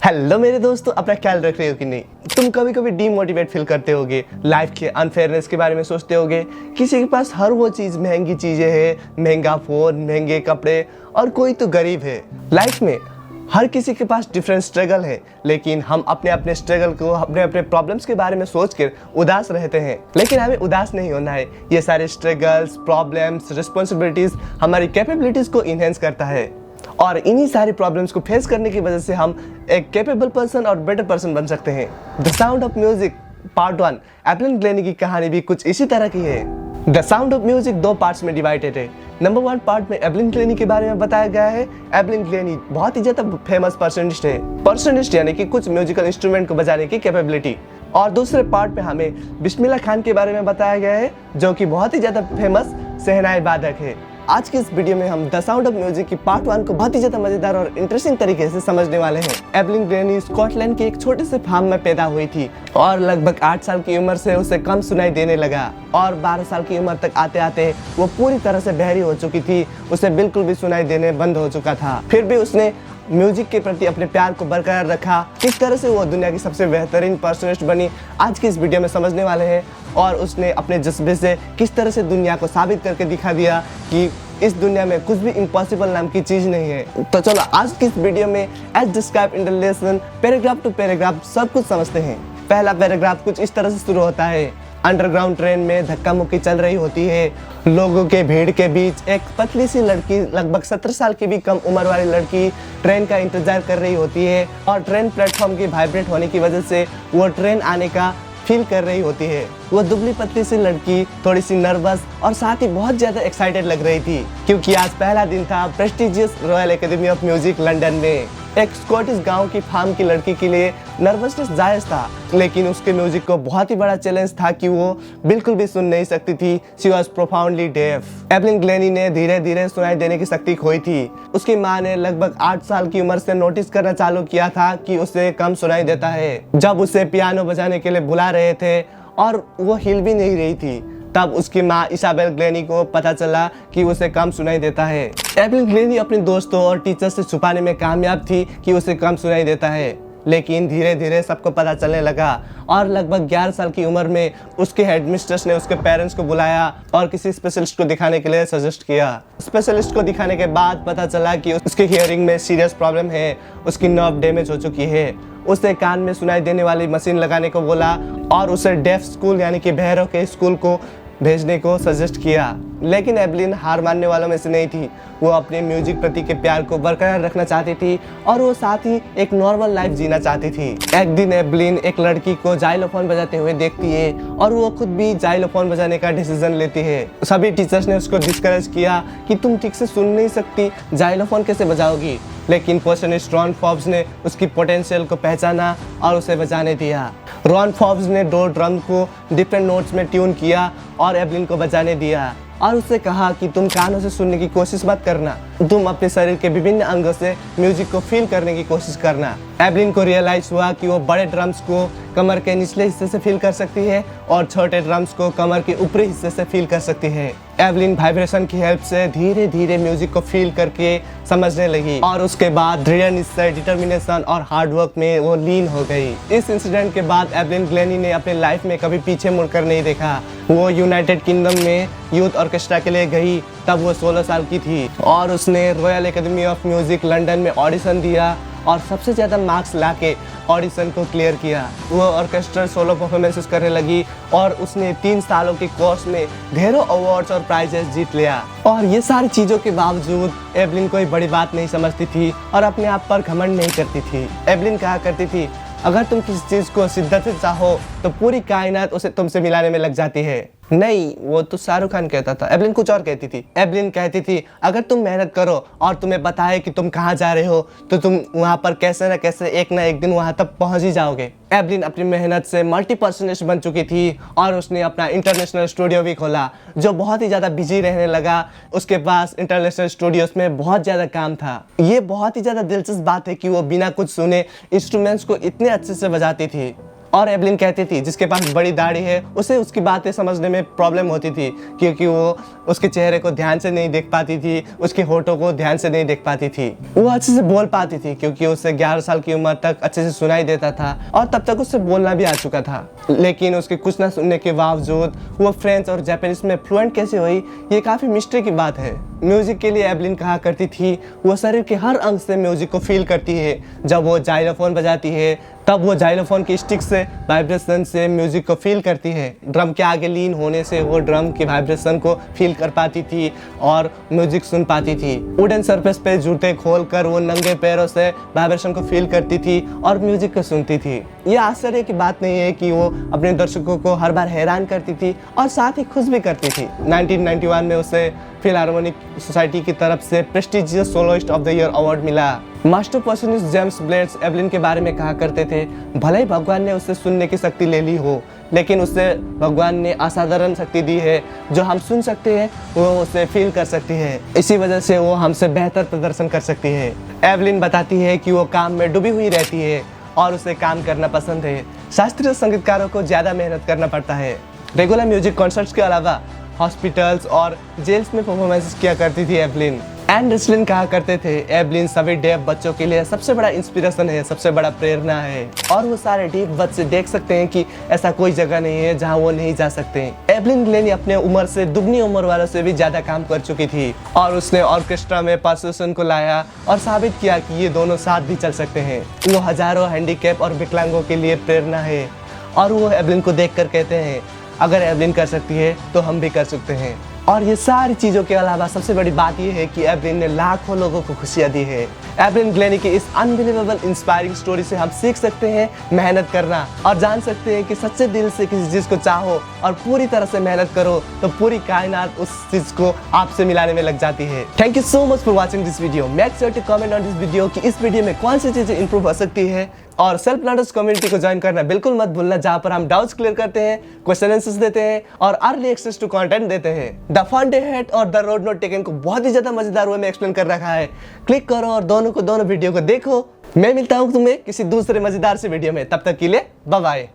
Hello मेरे दोस्तों, अपना ख्याल रख रहे हो कि नहीं। तुम कभी कभी डीमोटिवेट फील करते होगे, लाइफ के अनफेयरनेस के बारे में सोचते होगे। किसी के पास हर वो चीज़, महंगी चीज़ें हैं, महंगा फ़ोन, महंगे कपड़े, और कोई तो गरीब है। लाइफ में हर किसी के पास डिफरेंट स्ट्रगल है, लेकिन हम अपने अपने स्ट्रगल को, अपने अपने प्रॉब्लम्स के बारे में सोचकर उदास रहते हैं। लेकिन हमें उदास नहीं होना है। ये सारे स्ट्रगल्स, प्रॉब्लम्स, रिस्पॉन्सिबिलिटीज़ हमारी कैपेबिलिटीज़ को इन्हेंस करता है, और इन्हीं सारी प्रॉब्लम्स को फेस करने की वजह से हम एक कैपेबल पर्सन और बेटर पर्सन बन सकते हैं। The sound of music part 1, Evelyn Glenny की कहानी भी कुछ इसी तरह की है। The sound of music 2 parts में डिवाइडेड है। नंबर 1 पार्ट में एवलिन ग्लेनी के बारे में बताया गया है। एवलिन ग्लेनी बहुत ही ज्यादा फेमस पर्सनिस्ट है। पर्सनिस्ट यानी कि कुछ म्यूजिकल इंस्ट्रूमेंट को बजाने की कैपेबिलिटी। और दूसरे पार्ट में हमें बिस्मिल्लाह खान के बारे में बताया गया है, जो कि बहुत ही ज्यादा फेमस शहनाई वादक है। आज के इस वीडियो में हम द साउंड ऑफ म्यूजिक की पार्ट 1 को बहुत ही ज्यादा मजेदार और इंटरेस्टिंग तरीके से समझने वाले हैं। एवलिन ग्लेनी स्कॉटलैंड के एक छोटे से फार्म में पैदा हुई थी और लगभग 8 साल की उम्र से उसे कम सुनाई देने लगा, और 12 साल की उम्र तक आते आते वो पूरी तरह से बहरी हो चुकी थी। उसे बिल्कुल भी सुनाई देने बंद हो चुका था। फिर भी उसने म्यूजिक के प्रति अपने प्यार को बरकरार रखा। किस तरह से वो दुनिया की सबसे बेहतरीन पर्सनिस्ट बनी, आज की इस वीडियो में समझने वाले हैं। और उसने अपने जज्बे से किस तरह से दुनिया को साबित करके दिखा दिया कि इस दुनिया में कुछ भी इम्पॉसिबल नाम की चीज नहीं है। तो चलो आज की इस वीडियो में as describe in the lesson, paragraph to paragraph सब कुछ समझते हैं। पहला पैराग्राफ कुछ इस तरह से शुरू होता है। अंडरग्राउंड ट्रेन में धक्का मुक्की चल रही होती है। लोगों के भीड़ के बीच एक पतली सी लड़की, लगभग 17 साल की भी कम उम्र वाली लड़की ट्रेन का इंतजार कर रही होती है, और ट्रेन प्लेटफॉर्म की वाइब्रेट होने की वजह से वो ट्रेन आने का फील कर रही होती है। वो दुबली पतली सी लड़की थोड़ी सी नर्वस और साथ ही बहुत ज्यादा एक्साइटेड लग रही थी, क्योंकि आज पहला दिन था prestigious royal academy of music London में। एक स्कॉटिश गांव की फार्म की लड़की के लिए नर्वसनेस जायज था, लेकिन उसके म्यूजिक को बहुत ही बड़ा चैलेंज था कि वो बिल्कुल भी सुन नहीं सकती थी। She was profoundly deaf. Evelyn Glennie ने धीरे धीरे सुनाई देने की शक्ति खोई थी। उसकी माँ ने लगभग 8 साल की उम्र से नोटिस करना चालू किया था कि उसे कम सुनाई देता है। जब उसे पियानो बजाने के लिए बुला रहे थे और वो हिल भी नहीं रही थी, तब उसकी माँ इसाबेल ग्लेनी को पता चला कि उसे कम सुनाई देता है। एवलिन ग्लेनी अपने दोस्तों और टीचर से छुपाने में कामयाब थी कि उसे कम सुनाई देता है, लेकिन धीरे धीरे सबको पता चलने लगा, और लगभग 11 साल की उम्र में उसके हेडमिस्ट्रेस ने उसके पेरेंट्स को बुलाया और किसी स्पेशलिस्ट को दिखाने के लिए सजेस्ट किया। स्पेशलिस्ट को दिखाने के बाद पता चला कि उसके हियरिंग में सीरियस प्रॉब्लम है। उसकी नर्व डैमेज हो चुकी है। उसे कान में सुनाई देने वाली मशीन लगाने को बोला और उसे डेफ स्कूल यानी कि बहरों के स्कूल को भेजने को सजेस्ट किया। लेकिन एवलिन हार मानने वालों में से नहीं थी। वो अपने म्यूजिक प्रति के प्यार को बरकरार रखना चाहती थी, और वो साथ ही एक नॉर्मल लाइफ जीना चाहती थी। एक दिन एवलिन एक लड़की को जाइलोफोन बजाते हुए देखती है, और वो खुद भी जाइलोफोन बजाने का डिसीजन लेती है। सभी टीचर्स ने उसको डिस्करेज किया कि तुम ठीक से सुन नहीं सकती, जाइलोफोन कैसे बजाओगी। लेकिन पर्सनिस्ट रॉन फॉब्स ने उसकी पोटेंशियल को पहचाना और उसे बजाने दिया। रॉन फॉब्स ने 2 ड्रम को डिफरेंट नोट्स में ट्यून किया और एवलिन को बजाने दिया, और उससे कहा कि तुम कानों से सुनने की कोशिश मत करना, तुम अपने शरीर के विभिन्न अंगों से म्यूजिक को फील करने की कोशिश करना। एवलिन को रियलाइज हुआ कि वो बड़े ड्रम्स को कमर के निचले हिस्से से फील कर सकती है और छोटे ड्रम्स को कमर के ऊपरी हिस्से से फील कर सकती है। एवलिन वाइब्रेशन की हेल्प से धीरे धीरे म्यूजिक को फील करके समझने लगी, और उसके बाद दृढ़ निश्चय, डिटर्मिनेशन और हार्डवर्क में वो लीन हो गई। इस इंसिडेंट के बाद एवलिन ग्लेनी ने अपने लाइफ में कभी पीछे मुड़कर नहीं देखा। वो यूनाइटेड किंगडम में यूथ ऑर्केस्ट्रा के लिए गई, तब वो 16 साल की थी, और उसने royal academy of music London में ऑडिशन दिया और सबसे ज़्यादा मार्क्स लाके ऑडिशन को क्लियर किया। वो ऑर्केस्ट्रल सोलो परफॉर्मेंसेस करने लगी, और उसने 3 सालों के कोर्स में ढेरों अवार्ड्स और प्राइजेस जीत लिया। और ये सारी चीज़ों के बावजूद एवलिन कोई बड़ी बात नहीं समझती थी और अपने आप पर घमंड नहीं करती थी। एवलिन कहा करती थी, अगर तुम किसी चीज़ को शिद्दत से चाहो तो पूरी कायनात उसे तुमसे मिलाने में लग जाती है। नहीं, वो तो शाहरुख खान कहता था। एवलिन कुछ और कहती थी। एवलिन कहती थी, अगर तुम मेहनत करो और तुम्हें पता है कि तुम कहाँ जा रहे हो, तो तुम वहाँ पर कैसे ना एक दिन वहाँ तक पहुँच ही जाओगे। एवलिन अपनी मेहनत से मल्टी पर्सनिस्ट बन चुकी थी, और उसने अपना इंटरनेशनल स्टूडियो भी खोला, जो बहुत ही ज़्यादा बिजी रहने लगा। उसके पास इंटरनेशनल स्टूडियोज में बहुत ज़्यादा काम था। ये बहुत ही ज़्यादा दिलचस्प बात है कि वो बिना कुछ सुने इंस्ट्रूमेंट्स को इतने अच्छे से बजाती थी। और एवलिन कहती थी जिसके पास बड़ी दाढ़ी है उसे उसकी बातें समझने में प्रॉब्लम होती थी, क्योंकि वो उसके चेहरे को ध्यान से नहीं देख पाती थी, उसके होठों को ध्यान से नहीं देख पाती थी। वो अच्छे से बोल पाती थी क्योंकि उसे 11 साल की उम्र तक अच्छे से सुनाई देता था और तब तक उससे बोलना भी आ चुका था। लेकिन उसके कुछ ना सुनने के बावजूद वो फ्रेंच और जापानीज में फ्लुएंट कैसे हुई, ये काफ़ी मिस्ट्री की बात है। म्यूजिक के लिए एवलिन कहा करती थी वो शरीर के हर अंग से म्यूजिक को फील करती है। जब वो जाइलोफोन बजाती है तब वो जाइलोफोन की स्टिक से वाइब्रेशन से म्यूजिक को फील करती है। ड्रम के आगे लीन होने से वो ड्रम की वाइब्रेशन को फील कर पाती थी और म्यूजिक सुन पाती थी। वुडन सरफेस पे जूते खोलकर वो नंगे पैरों से वाइब्रेशन को फील करती थी और म्यूजिक को सुनती थी। ये आश्चर्य की बात नहीं है कि वो अपने दर्शकों को हर बार हैरान करती थी और साथ ही खुश भी करती थी। 1991 में उसे फिलहार्मोनिक सोसाइटी की तरफ से prestigious soloist of the year award मिला। मास्टर पर्सनिस्ट जेम्स ब्लेड्स एवलिन के बारे में कहा करते थे, भले ही भगवान ने उससे सुनने की शक्ति ले ली हो, लेकिन उससे भगवान ने असाधारण शक्ति दी है। जो हम सुन सकते हैं वो उसे फील कर सकती है, इसी वजह से वो हमसे बेहतर प्रदर्शन कर सकती है। एवलिन बताती है कि वो काम में डूबी हुई रहती है और उसे काम करना पसंद है। शास्त्रीय संगीतकारों को ज़्यादा मेहनत करना पड़ता है। रेगुलर म्यूजिक कॉन्सर्ट्स के अलावा हॉस्पिटल्स और जेल्स में परफॉर्मेंसेस किया करती थी एवलिन। एंड रिस्लिन कहा करते थे एवलिन सभी डेफ बच्चों के लिए सबसे बड़ा इंस्पिरेशन है, सबसे बड़ा प्रेरणा है और वो सारे डेफ बच्चे देख सकते हैं कि ऐसा कोई जगह नहीं है जहां वो नहीं जा सकते। एवलिन ग्लेनी अपने उम्र से दुगनी उम्र वालों से भी ज्यादा काम कर चुकी थी और उसने ऑर्केस्ट्रा में परसेशन को लाया और साबित किया कि ये दोनों साथ भी चल सकते हैं। वो हजारों हैंडीकैप और विकलांगों के लिए प्रेरणा है और वो एवलिन को देख कर कहते हैं अगर एवलिन कर सकती है तो हम भी कर सकते हैं। और ये सारी चीज़ों के अलावा सबसे बड़ी बात यह है कि एवलिन ने लाखों लोगों को खुशियाँ दी है। एवलिन ग्लेनी की इस अनबिलीवेबल इंस्पायरिंग स्टोरी से हम सीख सकते हैं मेहनत करना और जान सकते हैं कि सच्चे दिल से किसी चीज़ को चाहो और पूरी तरह से मेहनत करो तो पूरी कायनात उस चीज़ को आपसे मिलाने में लग जाती है। Thank you so much for watching this video. Make sure to comment on this video कि इस वीडियो में कौन सी चीज़ें इंप्रूव हो सकती है और सेल्फ लर्नर्स कम्युनिटी को ज्वाइन करना बिल्कुल मत भूलना, जहां पर हम डाउट्स क्लियर करते हैं, क्वेश्चन आंसर्स देते हैं और अर्ली एक्सेस टू कंटेंट देते हैं। द फन डे हेड और द रोड नॉट टेकन को बहुत ही ज्यादा मजेदार वे में एक्सप्लेन कर रखा है। क्लिक करो और दोनों वीडियो को देखो। मैं मिलता हूं तुम्हें किसी दूसरे मजेदार से वीडियो में, तब तक के लिए बाय बाय।